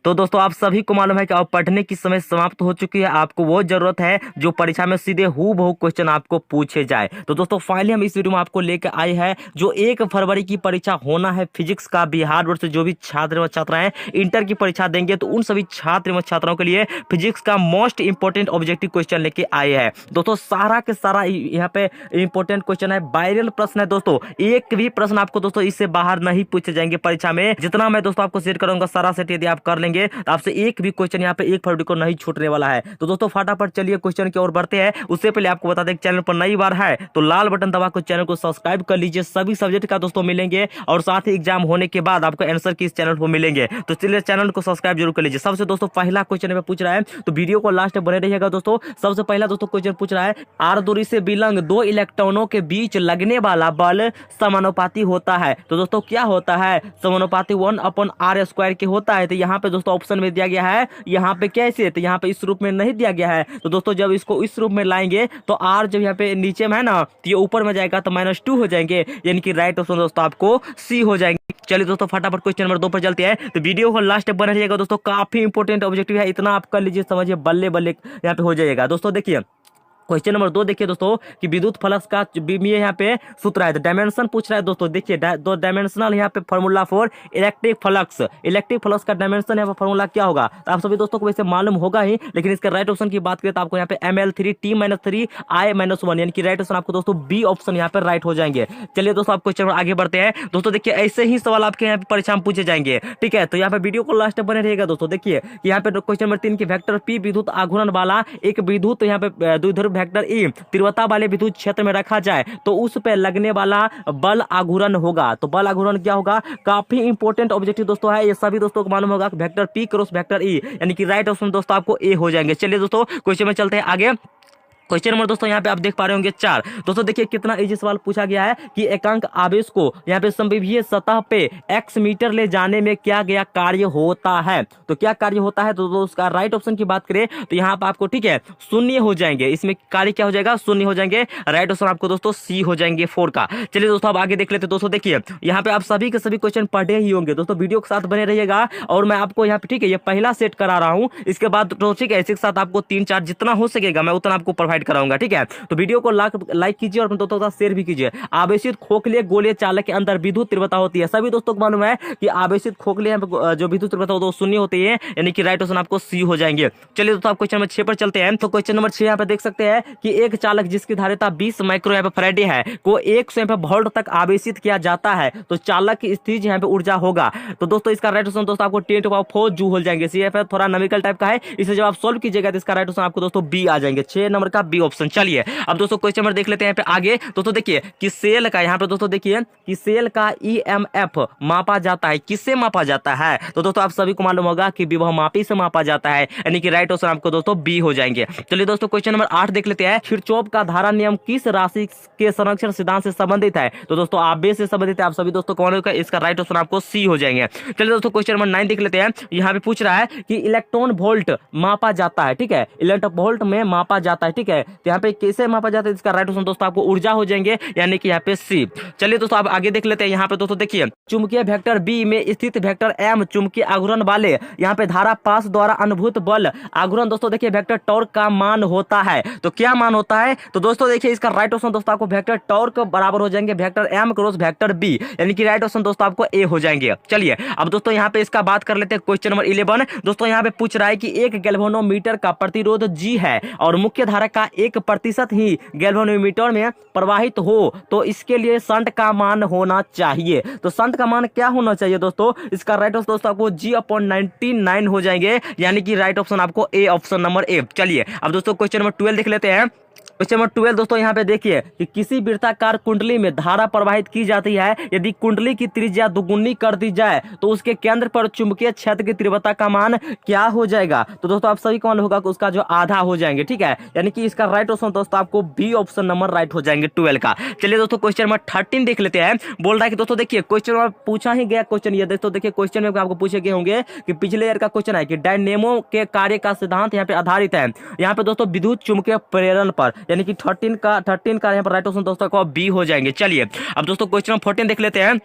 तो दोस्तों आप सभी को मालूम है कि अब पढ़ने की समय समाप्त हो चुकी है। आपको वो जरूरत है जो परीक्षा में सीधे हूबहू क्वेश्चन आपको पूछे जाए। तो दोस्तों फाइनली हम इस वीडियो में आपको लेकर आए हैं जो 1 फरवरी की परीक्षा होना है फिजिक्स का। बिहार बोर्ड से जो भी छात्र व छात्राएं इंटर की परीक्षा देंगे तो उन सभी छात्र व छात्राओं के लिए फिजिक्स का मोस्ट इंपोर्टेंट ऑब्जेक्टिव क्वेश्चन लेके आए हैं। दोस्तों सारा के सारा यहाँ पे इंपोर्टेंट क्वेश्चन है, वायरल प्रश्न है। दोस्तों एक भी प्रश्न आपको दोस्तों इससे बाहर नहीं पूछे जाएंगे परीक्षा में। जितना मैं दोस्तों आपको सेट करूंगा सारा सेट यदि आप कर लेंगे तो आपसे एक भी क्वेश्चन यहाँ पे 1 फरवरी को नहीं छूटने वाला है। तो दोस्तों फटाफट चलिए क्वेश्चन की ओर बढ़ते हैं। उससे पहले आपको बता दें चैनल पर नई बार है तो लाल बटन दबा कर चैनल को सब्सक्राइब कर लीजिए। सभी सब्जेक्ट का दोस्तों मिलेंगे और साथ ही एग्जाम होने के बाद आपको आंसर की इस चैनल पर मिलेंगे। तो चलिए चैनल को सब्सक्राइब जरूर कर लीजिए। सबसे दोस्तों पहला क्वेश्चन में पूछ रहा है तो वीडियो को लास्ट बने रहिएगा। दोस्तों सबसे पहला दोस्तों क्वेश्चन पूछ रहा है आर दूरी से विलंग 2 इलेक्ट्रॉनों के बीच लगने वाला बल समानुपाती होता है। तो दोस्तों क्या होता है? समानुपाती 1/r² के होता है। तो यहाँ पे दोस्तों ऑप्शन में दिया गया है, यहाँ पे कैसे? तो यहाँ पे इस रूप में नहीं दिया गया है। तो दोस्तों जब इसको इस रूप में लाएंगे तो r जब यहाँ पे नीचे में है ना तो ये ऊपर में जाएगा तो -2 हो जाएंगे, यानी कि राइट ऑप्शन दोस्तों आपको सी हो जाएंगे। चलिए दोस्तों फटाफट क्वेश्चन नंबर 2 पर चलते हैं। तो वीडियो को लास्ट बने रहिएगा दोस्तों, काफी इंपोर्टेंट ऑब्जेक्टिव है, इतना आप कर लीजिए समझिए बल्ले बल्ले यहाँ पे हो जाएगा। दोस्तों देखिए क्वेश्चन नंबर 2 देखिए दोस्तों कि विद्युत फ्लक्स का यहाँ पे सूत्र है। तो डायमेंशन पूछ रहा है दोस्तों। देखिए दो डायमेंशनल यहाँ पे formula for electric flux. Electric flux का डायमेंशन यहाँ पे फॉर्मूला क्या होगा? तो आप सभी दोस्तों को वैसे मालूम होगा ही, लेकिन इसका राइट ऑप्शन की बात करें तो आपको यहाँ पे ml3t-3I-1 यानी कि राइट ऑप्शन आपको दोस्तों बी ऑप्शन यहाँ पे राइट हो जाएंगे। चलिए दोस्तों आप क्वेश्चन आगे बढ़ते हैं। दोस्तों देखिए ऐसे ही सवाल आपके यहाँ पे परीक्षा में पूछे जाएंगे, ठीक है। तो यहाँ पे वीडियो को लास्ट बने रहेगा दोस्तों। देखिए यहाँ पे क्वेश्चन नंबर 3 की वेक्टर पी विद्युत आघूर्ण वाला एक विद्युत यहाँ पे द्विध्रुव वेक्टर ई तीव्रता वाले विद्युत क्षेत्र में रखा जाए तो उस पे लगने वाला बल आघूर्ण होगा। तो बल आघूर्ण क्या होगा? काफी इंपोर्टेंट ऑब्जेक्टिव दोस्तों है, ये सभी दोस्तों को मालूम होगा। Vector P cross vector E यानी कि राइट ऑप्शन दोस्तों आपको ए हो जाएंगे। चलिए दोस्तों क्वेश्चन में चलते हैं आगे। क्वेश्चन नंबर दोस्तों यहाँ पे आप देख पा रहे होंगे 4। दोस्तों देखिए कितना इजी सवाल पूछा गया है कि एकांक आवेश को यहाँ पे समविभीय सतह पे x मीटर ले जाने में क्या गया कार्य होता है। तो क्या कार्य होता है? तो दोस्तों उसका राइट ऑप्शन की बात करें तो यहाँ पे आपको ठीक है शून्य हो जाएंगे। इसमें कार्य क्या हो जाएगा? शून्य हो जाएंगे। राइट ऑप्शन आपको दोस्तों सी हो जाएंगे 4 का। चलिए दोस्तों आप आगे देख लेते। दोस्तों देखिए यहाँ पे आप सभी के सभी क्वेश्चन पढ़े ही होंगे दोस्तों, वीडियो के साथ बने रहिएगा और मैं आपको यहाँ पे ठीक है ये पहला सेट करा रहा हूँ। इसके बाद तो ठीक है इसी के साथ आपको 3-4 जितना हो सकेगा मैं उतना आपको प्रोवाइड कराऊंगा, ठीक है। तो वीडियो को लाइक कीजिए और अपने दोस्तों के साथ शेयर भी कीजिए। आवेशित खोखले गोले चालक के अंदर विद्युत तीव्रता होती है। सभी दोस्तों को मालूम है कि आवेशित खोखले जो विद्युत तीव्रता होती है वो शून्य होती है, यानी कि राइट ऑप्शन आपको सी हो जाएंगे। चलिए दोस्तों आप क्वेश्चन नंबर 6 पर चलते हैं। तो क्वेश्चन नंबर 6 यहाँ पे देख सकते हैं कि एक चालक जिसकी धारिता 20 माइक्रो यहाँ पे फैराडे है को 100 वोल्ट तक आवेशित किया जाता है तो चालक की स्थिर यहाँ पे ऊर्जा होगा। तो दोस्तों इसका राइट ऑप्शन दोस्तों आपको 10⁴ जूल हो जाएंगे। CF थोड़ा नमिकल टाइप का है, इसे जब आप सोल्व कीजिएगा तो इसका राइट ऑप्शन आपको दोस्तों बी आ जाएंगे। 6 नंबर का बी ऑप्शन। चलिए अब दोस्तों क्वेश्चन नंबर देख लेते हैं यहाँ पे आगे। दोस्तों देखिए कि सेल का यहाँ पे दोस्तों देखिए कि सेल का EMF मापा जाता है। किससे मापा जाता है? तो दोस्तों आप सभी को मालूम होगा कि विभवमापी से मापा जाता है, यानी कि राइट ऑप्शन आपको दोस्तों बी हो जाएंगे। चलिए दोस्तों क्वेश्चन नंबर 8 देख लेते हैं। किरचॉफ का धारा नियम किस राशि के संरक्षण सिद्धांत से संबंधित है? तो दोस्तों आवेश से संबंधित है। आप सभी दोस्तों को मालूम होगा, इसका राइट ऑप्शन आपको सी हो जाएंगे। चलिए दोस्तों क्वेश्चन नंबर 9 देख लेते हैं। यहाँ पे पूछ रहा है कि इलेक्ट्रॉन वोल्ट मापा जाता है, ठीक है। इलेक्ट्रॉन वोल्ट में मापा जाता है, ठीक है। तो यहाँ पे कैसे मापा जाता है? इसका राइट ऑप्शन दोस्तों आपको ऊर्जा हो जाएंगे, यानी कि यहाँ पे सी। चलिए दोस्तों आप आगे देख लेते हैं। यहाँ पे दोस्तों देखिए चुंबकीय वेक्टर बी में स्थित वेक्टर एम चुंबकीय आघूर्ण वाले यहाँ पे धारा पास द्वारा अनुभूत बल आघूर्ण दोस्तों देखिए वेक्टर टॉर्क का मान होता है। तो क्या मान होता है? तो दोस्तों देखिए इसका राइट ऑप्शन दोस्तों आपको वेक्टर टॉर्क बराबर हो जाएंगे vector M cross vector B, यानी कि राइट ऑप्शन दोस्तों आपको ए हो जाएंगे। चलिए अब दोस्तों यहाँ पे इसका बात कर लेते हैं। क्वेश्चन नंबर 11 दोस्तों यहाँ पे पूछ रहा है कि एक गैल्वेनोमीटर का प्रतिरोध G है और मुख्य धारा का 1% ही गैल्वेनोमीटर में प्रवाहित हो तो इसके लिए शंट का मान होना चाहिए। तो शंट का मान क्या होना चाहिए दोस्तों? इसका राइट ऑप्शन दोस्तों आपको G/99 हो जाएंगे, यानी कि राइट ऑप्शन आपको ए ऑप्शन नंबर ए। चलिए अब दोस्तों क्वेश्चन नंबर 12 देख लेते हैं। क्वेश्चन नंबर 12 दोस्तों यहाँ पे देखिए कि किसी वृत्ताकार कुंडली में धारा प्रवाहित की जाती है। यदि कुंडली की त्रिज्या दुगुनी कर दी जाए तो उसके केंद्र पर चुंबकीय क्षेत्र की तीव्रता का मान क्या हो जाएगा? तो दोस्तों आप सभी को मालूम होगा कि उसका जो आधा हो जाएंगे, ठीक है। यानी कि इसका राइट ऑप्शन दोस्तों आपको बी ऑप्शन नंबर राइट हो जाएंगे 12 का। चलिए दोस्तों क्वेश्चन नंबर 13 देख लेते हैं। बोल रहा है कि दोस्तों देखिए क्वेश्चन में पूछा ही गया क्वेश्चन ये दोस्तों देखिए क्वेश्चन में आपको पूछे गए होंगे कि पिछले ईयर का क्वेश्चन है कि डायनेमो के कार्य का सिद्धांत यहाँ पे आधारित है यहाँ पे दोस्तों विद्युत चुंबकीय प्रेरण पर, यानी कि 13 का यहाँ पर राइट ऑप्शन दोस्तों को बी हो जाएंगे। चलिए अब दोस्तों क्वेश्चन नंबर 14 देख लेते हैं।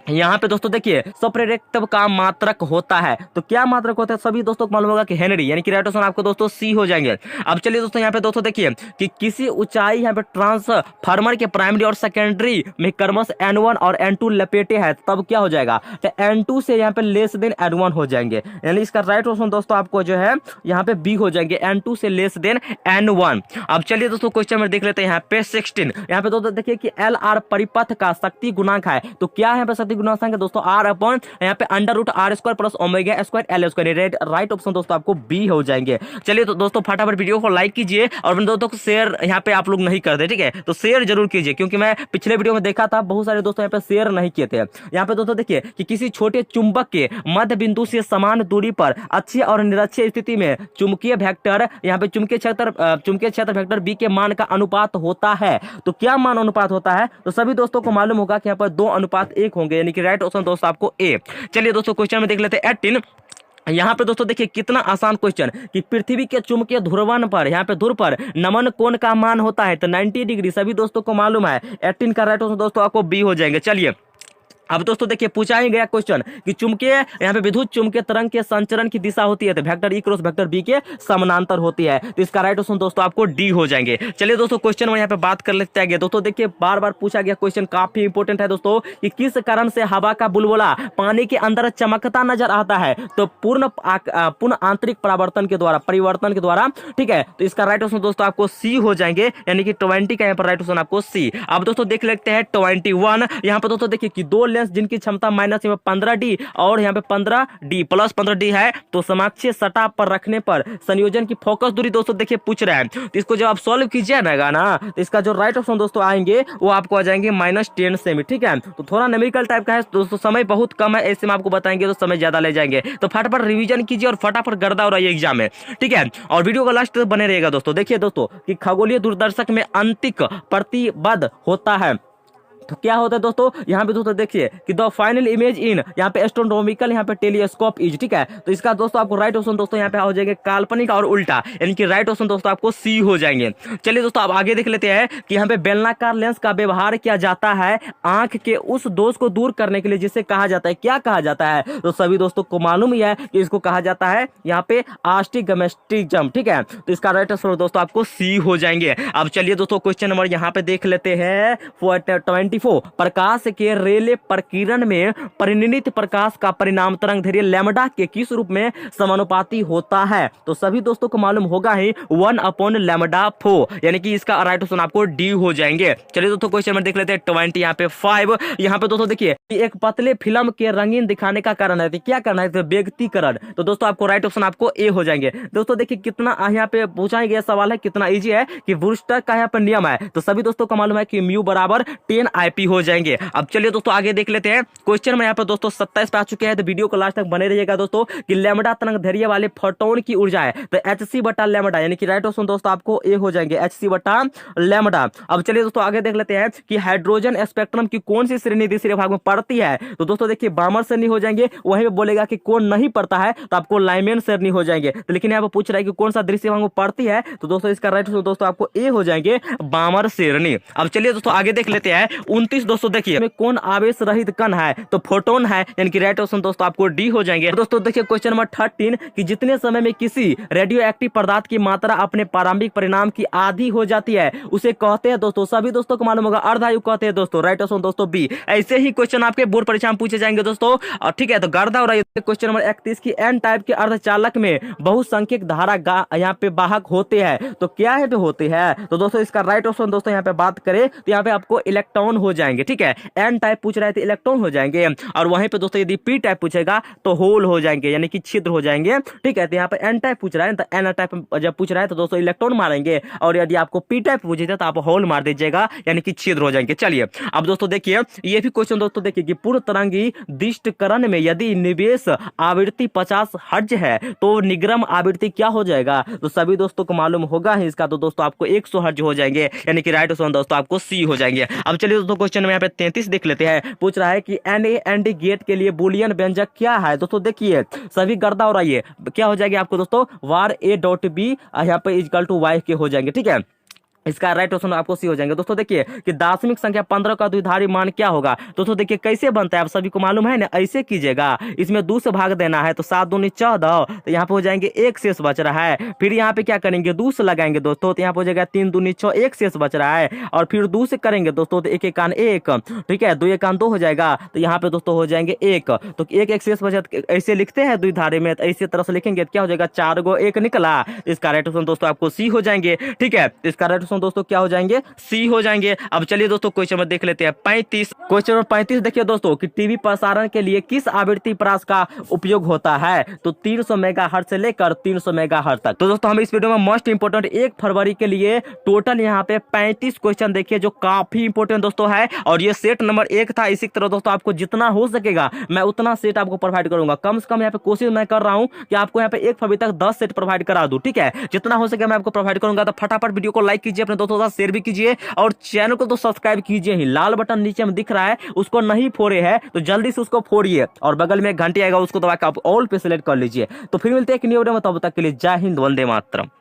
यहाँ पे दोस्तों देखिए सप्रेरेक्टिव का मात्रक होता है, तो क्या मात्रक होता है सभी दोस्तों को मालूम होगा कि हेनरी, यानी कि राइट ऑप्शन आपको दोस्तों सी हो जाएंगे। अब चलिए दोस्तों यहाँ पे दोस्तों देखिए कि किसी ऊंचाई यहाँ पे ट्रांसफार्मर के प्राइमरी और सेकेंडरी में क्रमश N1 और N2 लपेटे हैं, तब क्या हो जाएगा, तो N2 से यहाँ पे लेस देन N1 हो जाएंगे, यानी इसका राइट ऑप्शन दोस्तों आपको जो है यहाँ पे बी हो जाएंगे, N2 से लेस देन N1। अब चलिए दोस्तों क्वेश्चन में देख लेते हैं यहाँ पे 16। यहाँ पे दोस्तों देखिए कि LR परिपथ का शक्ति गुणांक है, तो क्या है यहाँ पे शक्ति गुणांक है दोस्तों R अपॉन यहाँ पे under root R square plus omega square L square, right option दोस्तों आपको बी हो जाएंगे। चलिए तो दोस्तों फटाफट वीडियो को लाइक कीजिए और अपने दोस्तों को शेयर यहाँ पे आप लोग नहीं करते, ठीक है, तो शेयर जरूर कीजिए, क्योंकि मैं पिछले वीडियो में देखा था बहुत सारे दोस्तों यहाँ पे शेयर नहीं किए थे। यहाँ पे दोस्तों देखिए कि किसी छोटे चुंबक के मध्य बिंदु से समान दूरी पर अच्छी और निरक्षीय स्थिति में चुंबकीय वेक्टर यहाँ पे चुंबकीय क्षेत्र वेक्टर बी के मान का अनुपात होता है, तो क्या मान अनुपात होता है, तो सभी दोस्तों को मालूम होगा कि यहाँ पर 2:1 होंगे, यानी कि राइट ऑप्शन दोस्तों आपको ए। चलिए दोस्तों क्वेश्चन में देख लेते हैं 18। यहाँ पे दोस्तों देखिए कितना आसान क्वेश्चन कि पृथ्वी के चुंबकीय ध्रुवन पर यहाँ पे ध्रुव पर नमन कोण का मान होता है तो 90 डिग्री, सभी दोस्तों को मालूम है। 18 का राइट ऑप्शन दोस्तों आपको बी हो जाएंगे। चलिए अब दोस्तों देखिए पूछा ही गया क्वेश्चन कि चुंबकीय यहाँ पे विद्युत चुंबकीय तरंग के संचरण की दिशा होती है तो vector E cross vector B के समानांतर होती है, तो इसका राइट ऑप्शन दोस्तों आपको डी हो जाएंगे। चलिए दोस्तों क्वेश्चन में यहाँ पे बात कर लेते हैं। दोस्तों देखिए बार बार पूछा गया क्वेश्चन काफी इंपोर्टेंट है दोस्तों कि किस कारण से हवा का बुलबुला पानी के अंदर चमकता नजर आता है, तो पूर्ण आंतरिक परिवर्तन के द्वारा, ठीक है, तो इसका राइट ऑप्शन दोस्तों आपको सी हो जाएंगे, यानी कि 20 का यहाँ पर राइट ऑप्शन आपको सी। अब दोस्तों देख लेते हैं 21। यहाँ पर दोस्तों देखिए कि दो जिनकी क्षमता माइनस 15D और यहाँ पे 15D प्लस 15D है, तो समाक्षीय सतह पर रखने पर संयोजन की फोकस दूरी दोस्तों देखिए पूछ रहा है, तो इसको जब आप सॉल्व कीजिएगा ना तो इसका जो राइट ऑप्शन दोस्तों आएंगे वो आपको आ जाएंगे -10 सेमी, ठीक है, तो थोड़ा न्यूमेरिकल टाइप का है दोस्तों, समय बहुत कम है, ऐसे में आपको बताएंगे तो समय ज्यादा ले जाएंगे, तो फटाफट रिवीजन कीजिए और फटाफट गर्दा हो रही है एग्जाम में, ठीक है, और वीडियो का लास्ट तक बने रहेगा दोस्तों। देखिए दोस्तों कि खगोलीय दूरदर्शक में अंतिक प्रतिबद्ध होता है, तो क्या होता है दोस्तों, यहाँ पे दोस्तों देखिए कि द फाइनल इमेज इन यहाँ पे एस्ट्रोनॉमिकल यहाँ पे टेलीस्कोप इज, ठीक है, तो इसका दोस्तों आपको राइट ऑप्शन दोस्तों यहाँ पे हो जाएंगे काल्पनिक और उल्टा, यानी कि राइट ऑप्शन दोस्तों आपको सी हो जाएंगे। चलिए दोस्तों अब आगे देख लेते हैं कि यहाँ पे बेलनाकार लेंस का व्यवहार किया जाता है आंख के उस दोष को दूर करने के लिए जिसे कहा जाता है, क्या कहा जाता है, तो सभी दोस्तों को मालूम ही है कि इसको कहा जाता है यहाँ पे आस्टिग्मेस्टिज्म, ठीक है, तो इसका राइट आंसर दोस्तों आपको सी हो जाएंगे। अब चलिए दोस्तों क्वेश्चन नंबर यहाँ पे देख लेते हैं 24। प्रकाश के रेले प्रकीर्णन में परिणित प्रकाश का परिणाम तरंगदैर्घ्य लैम्डा के किस रूप में समानुपाती होता है, तो सभी दोस्तों को मालूम होगा ही 1/λ4, यानी कि इसका राइट ऑप्शन आपको डी हो जाएंगे। चलिए दोस्तों क्वेश्चन में देख लेते हैं 20 यहाँ पे 5। यहाँ पे दोस्तों देखिए एक पतले फिल्म के रंगीन दिखाने का कारण है, तो क्या करना है, तो व्यक्तिकरण, तो दोस्तों आपको राइट ऑप्शन आपको ए हो जाएंगे। दोस्तों देखिए कितना यहाँ पे पूछा गया सवाल है, कितना इजी है कि वुरस्टर का यहाँ पे नियम है, तो सभी दोस्तों को मालूम है कि म्यू बराबर 10 IP हो जाएंगे। अब चलिए दोस्तों आगे देख लेते हैं क्वेश्चन में यहाँ पे दोस्तों 27 पे आ चुके हैं, तो वीडियो को लास्ट तक बने रहिएगा दोस्तों कि लैम्डा तरंगदैर्घ्य वाले फोटोन की ऊर्जा है तो hc/λ, यानी कि राइट ऑप्शन दोस्तों आपको ए हो जाएंगे hc/λ। अब चलिए दोस्तों आगे देख लेते हैं कि हाइड्रोजन स्पेक्ट्रम की कौन सी श्रेणी तीसरे भाग में पड़ती है, तो दोस्तों देखिए बामर श्रेणी हो जाएंगे, वहीं पे बोलेगा कि कौन नहीं पड़ता है तो आपको लाइमेन श्रेणी हो जाएंगे, तो लेकिन यहाँ पे पूछ रहा है कि कौन सा दृश्य भाग में पड़ती है, तो दोस्तों इसका राइट ऑप्शन दोस्तों आपको ए हो जाएंगे बामर श्रेणी। अब चलिए दोस्तों आगे देख लेते हैं 29। दोस्तों देखिए कौन आवेश रहित कण है, तो फोटोन है, यानी कि राइट ऑप्शन दोस्तों आपको डी हो जाएंगे। दोस्तों देखिए क्वेश्चन नंबर 13 कि जितने समय में किसी रेडियो एक्टिव पदार्थ की मात्रा अपने प्रारंभिक परिणाम की आधी हो जाती है उसे कहते हैं दोस्तों, सभी दोस्तों को मालूम होगा अर्धायु कहते हैं दोस्तों, राइट ऑप्शन दोस्तों बी। ऐसे ही क्वेश्चन आपके बोर्ड परीक्षा में पूछे जाएंगे दोस्तों, और ठीक है, तो गर्दा हो रहा है। क्वेश्चन नंबर 31 की एन टाइप के अर्धचालक में बहुसंख्यक धारा यहाँ पे वाहक होते हैं, तो क्या है, तो होते हैं, तो दोस्तों इसका राइट ऑप्शन दोस्तों यहाँ पे बात करें तो यहाँ पे आपको इलेक्ट्रॉन हो जाएंगे, ठीक है, एन टाइप पूछ रहे थे इलेक्ट्रॉन हो जाएंगे, और वहीं पे दोस्तों यदि पी टाइप पूछेगा तो होल हो जाएंगे, यानी कि छिद्र हो जाएंगे, ठीक है, तो यहाँ पे एन टाइप पूछ रहा है तो एन टाइप जब पूछ रहा है तो दोस्तों इलेक्ट्रॉन मारेंगे, और यदि आपको पी टाइप पूछेगा तो आप होल मार दीजिएगा, यानी कि छिद्र हो जाएंगे। चलिए अब दोस्तों देखिए ये भी क्वेश्चन दोस्तों देखिए कि पूर्ण तरंगी दिष्टकरण में यदि निवेश आवृत्ति 50 हर्ट्ज है तो निग्रम आवृत्ति क्या हो जाएगा, तो सभी दोस्तों को मालूम होगा ही इसका, तो दोस्तों आपको 100 हर्ट्ज हो जाएंगे, यानी कि राइट ऑप्शन दोस्तों आपको सी हो जाएंगे। अब चलिए दोस्तों क्वेश्चन में यहाँ पे 33 देख लेते हैं, पूछ रहा है कि NAND गेट के लिए बुलियन व्यंजक क्या है, दोस्तों देखिए सभी गर्दा हो रही है, क्या हो जाएगी आपको दोस्तों var a.b यहाँ पे इक्वल टू y के हो जाएंगे, ठीक है, इसका राइट ऑप्शन आपको सी हो जाएंगे। दोस्तों देखिए कि दार्शनिक संख्या 15 का द्विधारी मान क्या होगा। दोस्तों देखिए कैसे बनता है आप सभी को मालूम है ना, ऐसे कीजिएगा, इसमें 2 से भाग देना है तो 7 दूनी 14, तो यहाँ पे हो जाएंगे 1 शेष बच रहा है। फिर यहाँ पे क्या करेंगे 2 से लगाएंगे दोस्तों, तो यहाँ पे हो जाएगा 3 दूनी 6, 1 शेष बच रहा है। और फिर 2 से करेंगे दोस्तों तो 1 एकान 1, ठीक है, 2 एकान 2 हो जाएगा, तो यहाँ पे दोस्तों हो जाएंगे 1, तो 1 शेष बचा, ऐसे लिखते हैं द्विधारी में, तो ऐसे तरह से लिखेंगे क्या हो जाएगा 4 गो 1 निकला। इसका राइट ऑप्शन दोस्तों आपको सी हो जाएंगे। ठीक है, इसका राइट ऑप्शन दोस्तों क्या हो जाएंगे, सी हो जाएंगे। अब चलिए दोस्तों क्वेश्चन में देख लेते हैं 35। क्वेश्चन नंबर 35 देखिए दोस्तों कि टीवी प्रसारण के लिए किस आवृत्ति प्रास का उपयोग होता है, तो 300 मेगाहर्ट्ज से लेकर 300 मेगाहर्ट्ज तक। तो दोस्तों हम इस वीडियो में मोस्ट इंपोर्टेंट 1 फरवरी के लिए टोटल यहाँ पे 35 क्वेश्चन देखिए जो काफी इंपोर्टेंट दोस्तों है, और ये सेट नंबर 1 था। इसी तरह दोस्तों आपको जितना हो सकेगा मैं उतना सेट आपको प्रोवाइड करूंगा। कम से कम यहाँ पे कोशिश मैं कर रहा हूँ कि आपको यहाँ पे 1 फरवरी तक 10 सेट प्रोवाइड करा दूं। ठीक है, जितना हो सके मैं आपको प्रोवाइड करूंगा। तो फटाफट वीडियो को लाइक कीजिए, अपने दोस्तों के साथ शेयर भी कीजिए, और चैनल को तो सब्सक्राइब कीजिए ही। लाल बटन नीचे में दिख रहा है, उसको नहीं फोड़े है तो जल्दी से उसको फोड़िए, और बगल में एक घंटी आएगा उसको दबा के आप ऑल पे सिलेक्ट कर लीजिए। तो फिर मिलते हैं एक न्यू वीडियो में, तब तक के लिए जय हिंद, वंदे मातरम।